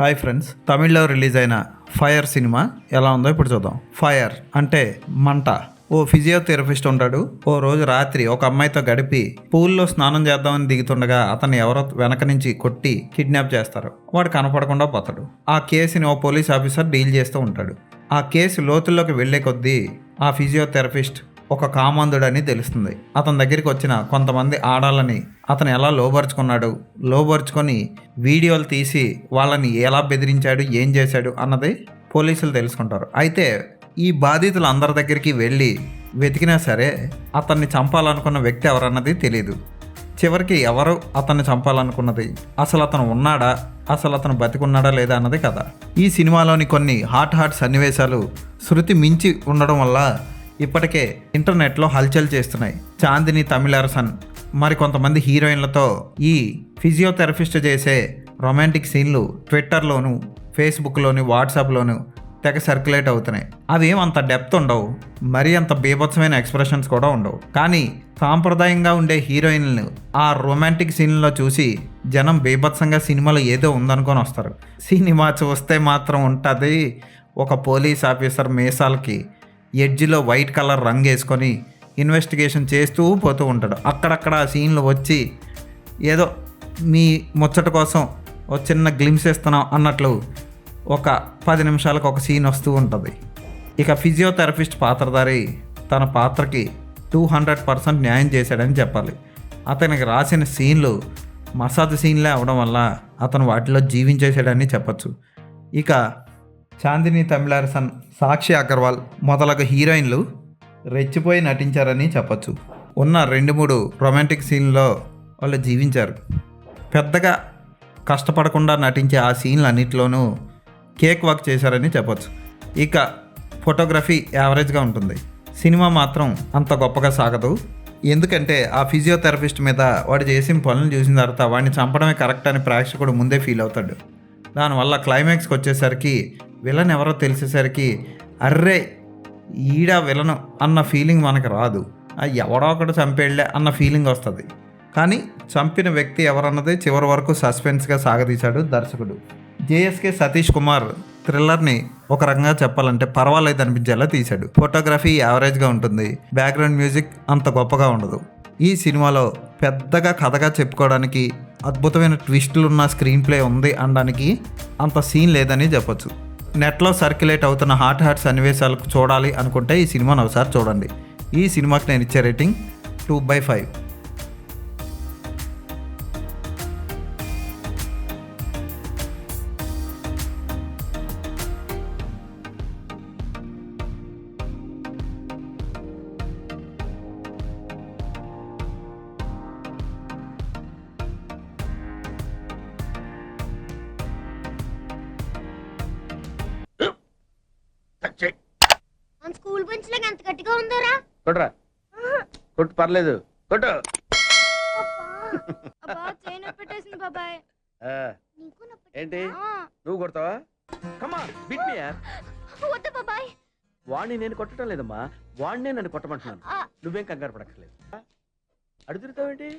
Hi friends, తమిళ్లో release అయిన fire cinema ఎలా ఉందో ఇప్పుడు చూద్దాం. ఫైర్ అంటే మంట. ఓ ఫిజియోథెరపిస్ట్ ఉంటాడు. ఓ రోజు రాత్రి ఒక అమ్మాయితో గడిపి పూల్లో స్నానం చేద్దామని దిగుతుండగా అతన్ని ఎవరో వెనక నుంచి కొట్టి కిడ్నాప్ చేస్తారు. వాడు కనపడకుండా పోతాడు. ఆ కేసుని ఓ పోలీస్ ఆఫీసర్ డీల్ చేస్తూ ఉంటాడు. ఆ కేసు లోతుల్లోకి వెళ్లే కొద్దీ ఆ ఫిజియోథెరపిస్ట్ ఒక కామందుడని తెలుస్తుంది. అతని దగ్గరికి వచ్చిన కొంతమంది ఆడాలని అతను ఎలా లోబరుచుకొని వీడియోలు తీసి వాళ్ళని ఎలా బెదిరించాడు, ఏం చేశాడు అన్నది పోలీసులు తెలుసుకుంటారు. అయితే ఈ బాధితులు అందరి దగ్గరికి వెళ్ళి వెతికినా సరే అతన్ని చంపాలనుకున్న వ్యక్తి ఎవరన్నది తెలియదు. చివరికి ఎవరు అతన్ని చంపాలనుకున్నది, అసలు అతను ఉన్నాడా, అసలు అతను బతికున్నాడా లేదా అన్నది కథ. ఈ సినిమాలోని కొన్ని హాట్ సన్నివేశాలు శృతి మించి ఉండడం వల్ల ఇప్పటికే ఇంటర్నెట్లో హల్చల్ చేస్తున్నాయి. చాందిని తమిళరసన్ మరికొంతమంది హీరోయిన్లతో ఈ ఫిజియోథెరపిస్ట్ చేసే రొమాంటిక్ సీన్లు ట్విట్టర్లోను, ఫేస్బుక్లోను, వాట్సాప్లోను తెగ సర్క్యులేట్ అవుతున్నాయి. అవి అంత డెప్త్ ఉండవు, మరీ అంత బీభత్సమైన ఎక్స్ప్రెషన్స్ కూడా ఉండవు. కానీ సాంప్రదాయంగా ఉండే హీరోయిన్లు ఆ రొమాంటిక్ సీన్లో చూసి జనం బీభత్సంగా సినిమాలో ఏదో ఉందనుకొని వస్తారు. సినిమా చూస్తే మాత్రం ఉంటుంది ఒక పోలీస్ ఆఫీసర్ మీసాలకి ఎడ్జ్లో వైట్ కలర్ రంగు వేసుకొని ఇన్వెస్టిగేషన్ చేస్తూ పోతూ ఉంటాడు. అక్కడక్కడ ఆ సీన్లు వచ్చి ఏదో మీ ముచ్చట కోసం ఒక చిన్న గ్లిమ్స్ ఇస్తున్నాం అన్నట్లు ఒక 10 నిమిషాలకు ఒక సీన్ వస్తూ ఉంటుంది. ఇక ఫిజియోథెరపిస్ట్ పాత్రధారి తన పాత్రకి 200% న్యాయం చేశాడని చెప్పాలి. అతనికి రాసిన సీన్లు మసాజ్ సీన్లే అవడం వల్ల అతను వాటిలో జీవించేసాడని చెప్పచ్చు. ఇక చాందిని తమిళరసన్, సాక్షి అగర్వాల్ మొదలగు హీరోయిన్లు రెచ్చిపోయి నటించారని చెప్పచ్చు. ఉన్న 2-3 రొమాంటిక్ సీన్లో వాళ్ళు జీవించారు. పెద్దగా కష్టపడకుండా నటించే ఆ సీన్లు అన్నింటిలోనూ కేక్ వాక్ చేశారని చెప్పచ్చు. ఇక ఫోటోగ్రఫీ యావరేజ్గా ఉంటుంది. సినిమా మాత్రం అంత గొప్పగా సాగదు. ఎందుకంటే ఆ ఫిజియోథెరపిస్ట్ మీద వాడు చేసిన పనులు చూసిన తర్వాత వాడిని చంపడమే కరెక్ట్ అని ప్రేక్షకుడు ముందే ఫీల్ అవుతాడు. దానివల్ల క్లైమాక్స్కి వచ్చేసరికి విలన్ ఎవరో తెలిసేసరికి అర్రే ఈడా విలను అన్న ఫీలింగ్ మనకు రాదు. ఎవడో ఒకటి చంపేళ్లే అన్న ఫీలింగ్ వస్తుంది. కానీ చంపిన వ్యక్తి ఎవరన్నది చివరి వరకు సస్పెన్స్గా సాగదీశాడు దర్శకుడు. జేఎస్కే సతీష్ కుమార్ థ్రిల్లర్ని ఒక రకంగా చెప్పాలంటే పర్వాలేదు అనిపించేలా తీశాడు. ఫోటోగ్రఫీ యావరేజ్గా ఉంటుంది. బ్యాక్గ్రౌండ్ మ్యూజిక్ అంత గొప్పగా ఉండదు. ఈ సినిమాలో పెద్దగా కథగా చెప్పుకోవడానికి, అద్భుతమైన ట్విస్టులు ఉన్న స్క్రీన్ ప్లే ఉంది అనడానికి అంత సీన్ లేదని చెప్పొచ్చు. నెట్లో సర్క్యులేట్ అవుతున్న హాట్ సన్నివేశాలకు చూడాలి అనుకుంటే ఈ సినిమాను ఒకసారి చూడండి. ఈ సినిమాకి నేను ఇచ్చే రేటింగ్ 2/5. స్కూల్ బెంచ్ లాగా ఎంత గట్టిగా ఉందోరా? కొట్రా, కొట్టు, పర్లేదు, కొట్టు. అబ్బా చైన్ పెట్టేసింది బాబాయ్. ఏంటి నువ్వు కొడతావా? కమా బిట్ మీ యార్. వద్దు బాబాయ్. వాణ్ణి నేను కొట్టడం లేదమ్మా, వాణ్ణే నన్ను కొట్టమంటున్నాను. నువ్వేం కంగారు పడక్కర్లేదు. అడుగుతావేంటి?